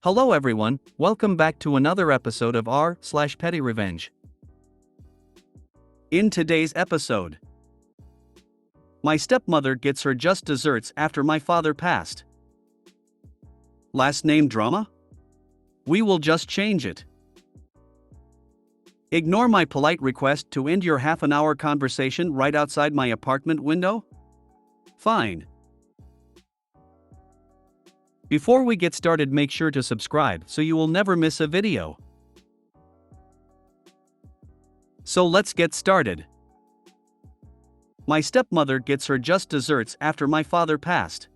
Hello everyone, welcome back to another episode of r/PettyRevenge. In today's episode, my stepmother gets her just desserts after my father passed. Last name drama? We will just change it. Ignore my polite request to end your half-an-hour conversation right outside my apartment window? Fine. Before we get started, make sure to subscribe so you will never miss a video. So let's get started. My stepmother gets her just desserts after my father passed.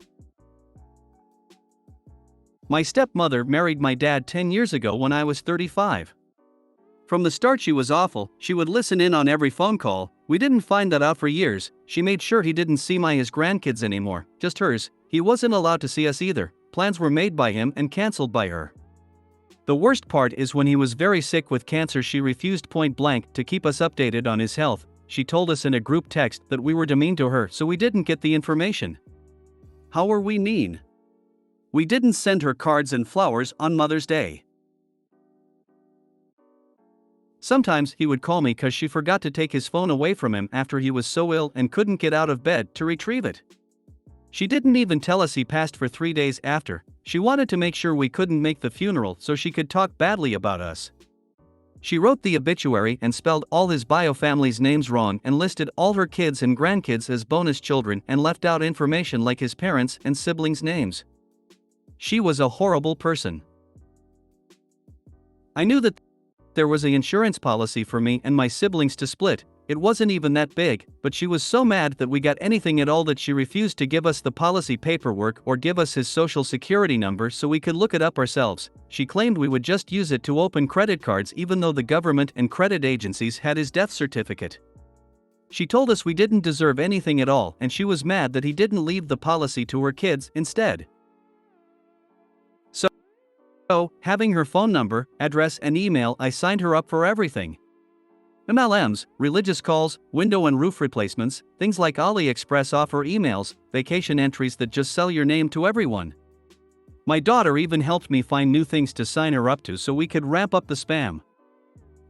My stepmother married my dad 10 years ago when I was 35. From the start she was awful. She would listen in on every phone call. We didn't find that out for years. She made sure he didn't see his grandkids anymore, just hers. He wasn't allowed to see us either. Plans were made by him and cancelled by her. The worst part is when he was very sick with cancer, she refused point blank to keep us updated on his health. She told us in a group text that we were demean to her, so we didn't get the information. How were we mean? We didn't send her cards and flowers on Mother's Day. Sometimes he would call me because she forgot to take his phone away from him after he was so ill and couldn't get out of bed to retrieve it. She didn't even tell us he passed for 3 days after. She wanted to make sure we couldn't make the funeral so she could talk badly about us. She wrote the obituary and spelled all his bio family's names wrong and listed all her kids and grandkids as bonus children and left out information like his parents' and siblings' names. She was a horrible person. I knew that there was an insurance policy for me and my siblings to split. It wasn't even that big, but she was so mad that we got anything at all that she refused to give us the policy paperwork or give us his social security number so we could look it up ourselves. She claimed we would just use it to open credit cards even though the government and credit agencies had his death certificate. She told us we didn't deserve anything at all, and she was mad that he didn't leave the policy to her kids instead. So, having her phone number, address and email, I signed her up for everything. MLMs, religious calls, window and roof replacements, things like AliExpress offer emails, vacation entries that just sell your name to everyone. My daughter even helped me find new things to sign her up to so we could ramp up the spam.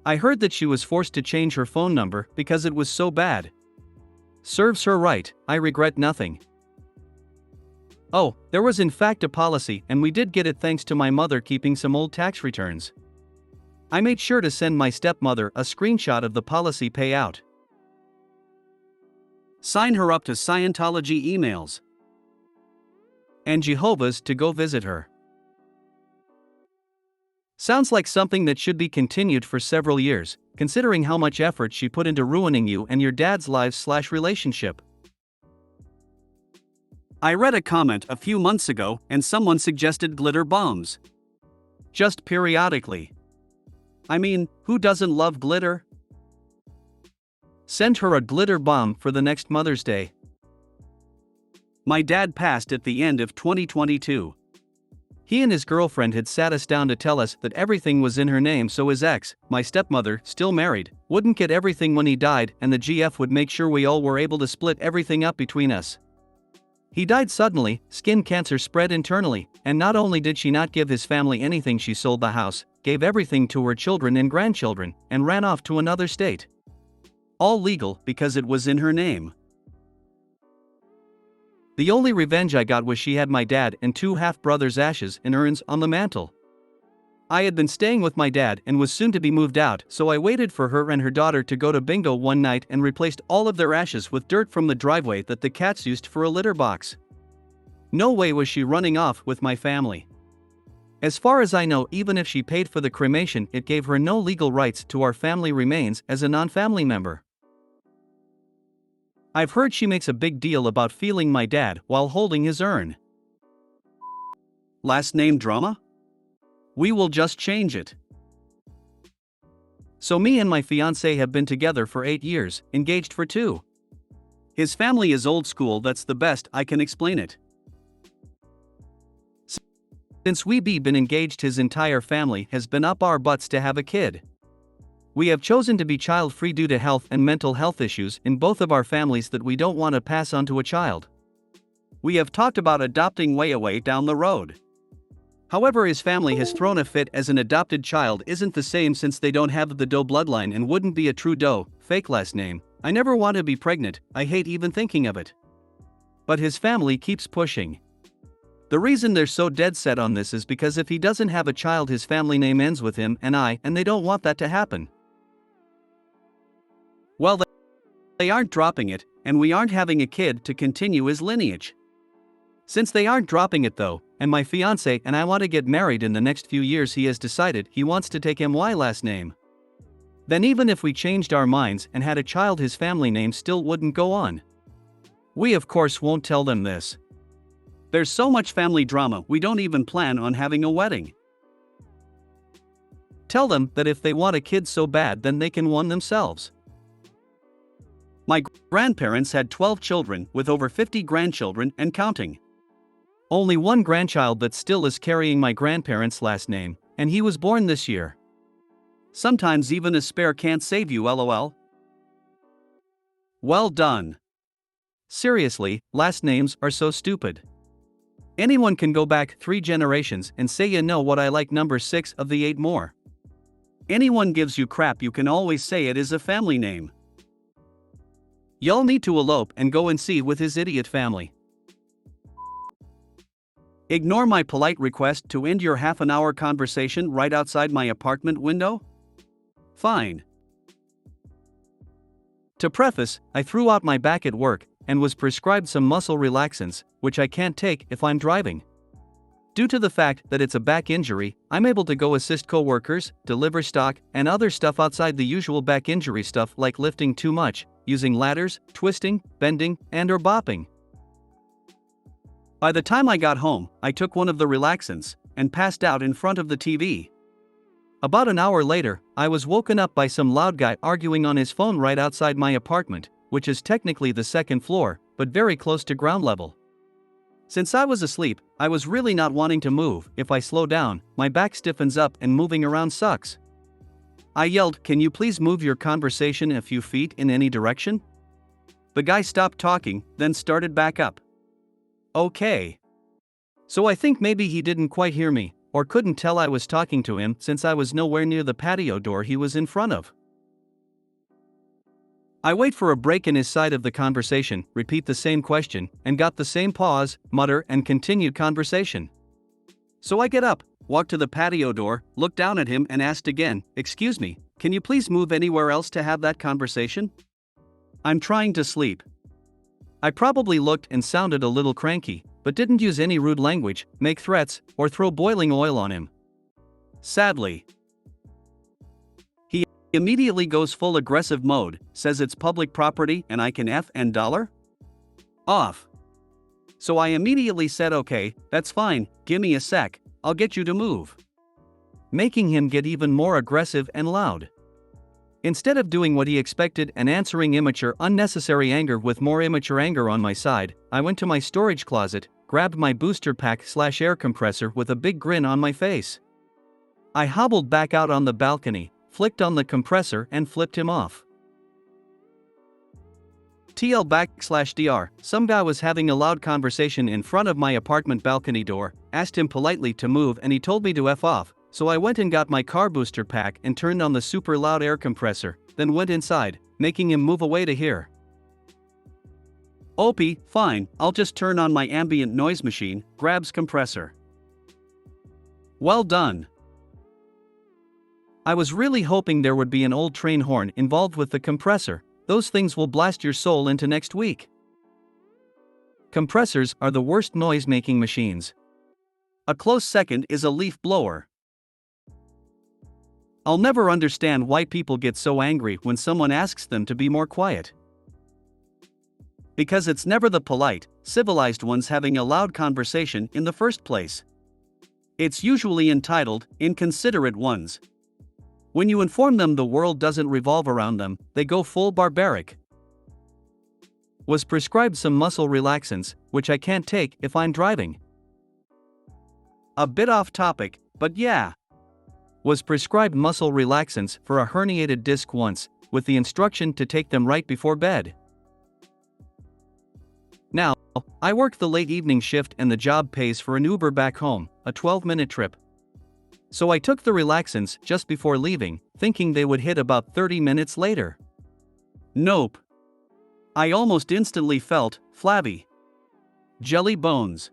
I heard that she was forced to change her phone number because it was so bad. Serves her right, I regret nothing. Oh, there was in fact a policy, and we did get it thanks to my mother keeping some old tax returns. I made sure to send my stepmother a screenshot of the policy payout. Sign her up to Scientology emails and Jehovah's to go visit her. Sounds like something that should be continued for several years, considering how much effort she put into ruining you and your dad's lives/relationship. I read a comment a few months ago and someone suggested glitter bombs. Just periodically. I mean, who doesn't love glitter? Send her a glitter bomb for the next Mother's Day. My dad passed at the end of 2022. He and his girlfriend had sat us down to tell us that everything was in her name, so his ex, my stepmother, still married, wouldn't get everything when he died, and the GF would make sure we all were able to split everything up between us. He died suddenly, skin cancer spread internally, and not only did she not give his family anything, she sold the house, gave everything to her children and grandchildren, and ran off to another state. All legal because it was in her name. The only revenge I got was she had my dad and 2 half-brothers' ashes in urns on the mantle. I had been staying with my dad and was soon to be moved out, so I waited for her and her daughter to go to bingo one night and replaced all of their ashes with dirt from the driveway that the cats used for a litter box. No way was she running off with my family. As far as I know, even if she paid for the cremation, it gave her no legal rights to our family remains as a non-family member. I've heard she makes a big deal about feeling my dad while holding his urn. Last name drama? We will just change it. So me and my fiancé have been together for 8 years, engaged for 2. His family is old school, that's the best I can explain it. Since we've been engaged, his entire family has been up our butts to have a kid. We have chosen to be child-free due to health and mental health issues in both of our families that we don't want to pass on to a child. We have talked about adopting way away down the road. However, his family has thrown a fit as an adopted child isn't the same since they don't have the Doe bloodline and wouldn't be a true Doe, fake last name. I never want to be pregnant, I hate even thinking of it. But his family keeps pushing. The reason they're so dead set on this is because if he doesn't have a child, his family name ends with him and I, and they don't want that to happen. Well, they aren't dropping it, and we aren't having a kid to continue his lineage. Since they aren't dropping it though, and my fiancé and I want to get married in the next few years, he has decided he wants to take MY last name. Then even if we changed our minds and had a child, his family name still wouldn't go on. We of course won't tell them this. There's so much family drama, we don't even plan on having a wedding. Tell them that if they want a kid so bad, then they can one themselves. My grandparents had 12 children with over 50 grandchildren and counting. Only one grandchild that still is carrying my grandparents' last name, and he was born this year. Sometimes even a spare can't save you, lol. Well done. Seriously, last names are so stupid. Anyone can go back 3 generations and say, you know what, I like number 6 of the 8 more. Anyone gives you crap, you can always say it is a family name. Y'all need to elope and go and see with his idiot family. Ignore my polite request to end your half-an-hour conversation right outside my apartment window? Fine. To preface, I threw out my back at work and was prescribed some muscle relaxants, which I can't take if I'm driving. Due to the fact that it's a back injury, I'm able to go assist co-workers, deliver stock, and other stuff outside the usual back injury stuff like lifting too much, using ladders, twisting, bending, and/or bopping. By the time I got home, I took one of the relaxants and passed out in front of the TV. About an hour later, I was woken up by some loud guy arguing on his phone right outside my apartment, which is technically the second floor, but very close to ground level. Since I was asleep, I was really not wanting to move. If I slow down, my back stiffens up and moving around sucks. I yelled, "Can you please move your conversation a few feet in any direction?" The guy stopped talking, then started back up. Okay. So I think maybe he didn't quite hear me, or couldn't tell I was talking to him since I was nowhere near the patio door he was in front of. I wait for a break in his side of the conversation, repeat the same question, and got the same pause, mutter, and continued conversation. So I get up, walk to the patio door, look down at him and asked again, "Excuse me, can you please move anywhere else to have that conversation? I'm trying to sleep." I probably looked and sounded a little cranky, but didn't use any rude language, make threats, or throw boiling oil on him. Sadly. He immediately goes full aggressive mode, says it's public property and I can F and dollar off. So I immediately said, "Okay, that's fine, give me a sec, I'll get you to move." Making him get even more aggressive and loud. Instead of doing what he expected and answering immature, unnecessary anger with more immature anger on my side, I went to my storage closet, grabbed my booster pack/air compressor with a big grin on my face. I hobbled back out on the balcony, flicked on the compressor and flipped him off. TL/DR, some guy was having a loud conversation in front of my apartment balcony door, asked him politely to move and he told me to F off, so I went and got my car booster pack and turned on the super loud air compressor, then went inside, making him move away to here. "Opie, fine, I'll just turn on my ambient noise machine," grabs compressor. Well done. I was really hoping there would be an old train horn involved with the compressor. Those things will blast your soul into next week. Compressors are the worst noise-making machines. A close second is a leaf blower. I'll never understand why people get so angry when someone asks them to be more quiet. Because it's never the polite, civilized ones having a loud conversation in the first place. It's usually entitled, inconsiderate ones. When you inform them the world doesn't revolve around them, they go full barbaric. Was prescribed some muscle relaxants, which I can't take if I'm driving. A bit off topic, but yeah. Was prescribed muscle relaxants for a herniated disc once, with the instruction to take them right before bed. Now, I work the late evening shift and the job pays for an Uber back home, a 12-minute trip. So I took the relaxants just before leaving, thinking they would hit about 30 minutes later. Nope. I almost instantly felt flabby. Jelly bones.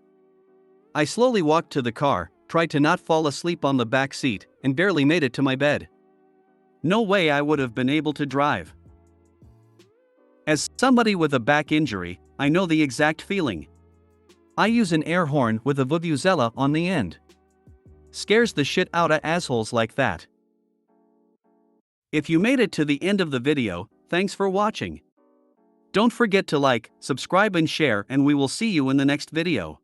I slowly walked to the car, tried to not fall asleep on the back seat, and barely made it to my bed. No way I would have been able to drive. As somebody with a back injury, I know the exact feeling. I use an air horn with a vuvuzela on the end. Scares the shit out of assholes like that. If you made it to the end of the video, thanks for watching. Don't forget to like, subscribe and share, and we will see you in the next video.